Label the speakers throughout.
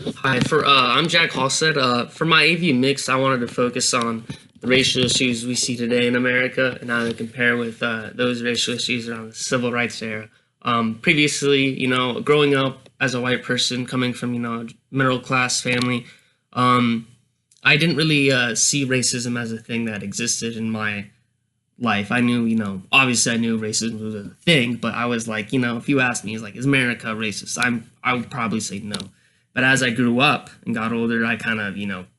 Speaker 1: Hi, I'm Jack Halstead. For my AV mix, I wanted to focus on the racial issues we see today in America and how they compare with those racial issues around the civil rights era. Previously, growing up as a white person coming from, middle class family, um, I didn't really see racism as a thing that existed in my life. I knew, obviously I knew racism was a thing, but I was like, if you asked me, is America racist? I would probably say no. But as I grew up and got older, I kind of,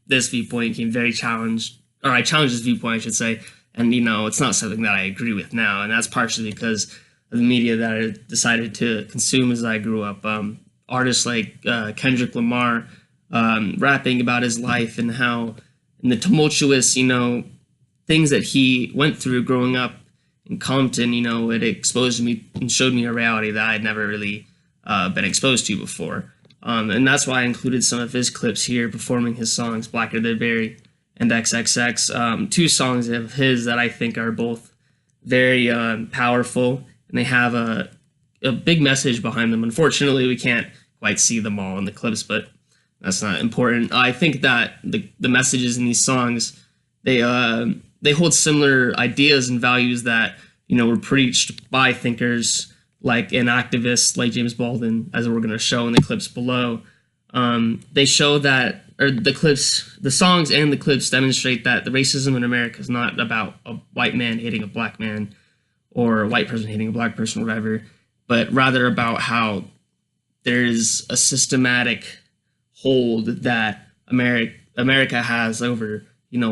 Speaker 1: this viewpoint became very challenged, or I challenged this viewpoint, I should say. And, it's not something that I agree with now. And that's partially because of the media that I decided to consume as I grew up. Artists like Kendrick Lamar rapping about his life and how, and the tumultuous, things that he went through growing up in Compton, it exposed me and showed me a reality that I'd never really been exposed to before. And that's why I included some of his clips here performing his songs, Blacker Than Berry and XXX. Two songs of his that I think are both very powerful, and they have a big message behind them. Unfortunately, we can't quite see them all in the clips, but that's not important. I think that the messages in these songs, they hold similar ideas and values that were preached by thinkers like an activist like James Baldwin, as we're going to show in the clips below. They show that, or the songs and the clips demonstrate that the racism in America is not about a white man hating a black man or a white person hating a black person or whatever, but rather about how there's a systematic hold that America has over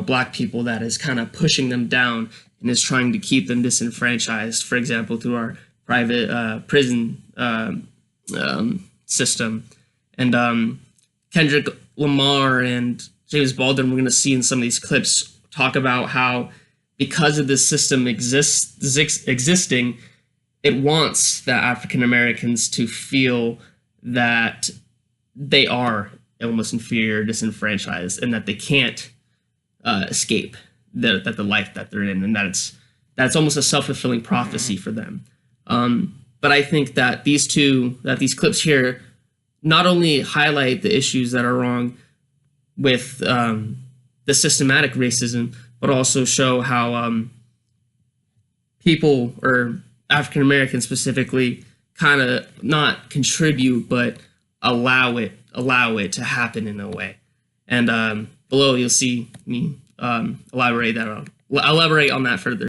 Speaker 1: black people that is kind of pushing them down and is trying to keep them disenfranchised, for example, through our private prison system. And Kendrick Lamar and James Baldwin, we're going to see in some of these clips, talk about how because of this system existing, it wants the African Americans to feel that they are almost inferior, disenfranchised, and that they can't escape that the life that they're in, and that's almost a self-fulfilling prophecy for them. But I think that these clips here not only highlight the issues that are wrong with the systematic racism, but also show how people, or African Americans specifically, kind of not contribute but allow it to happen in a way. And below you'll see me elaborate on that further.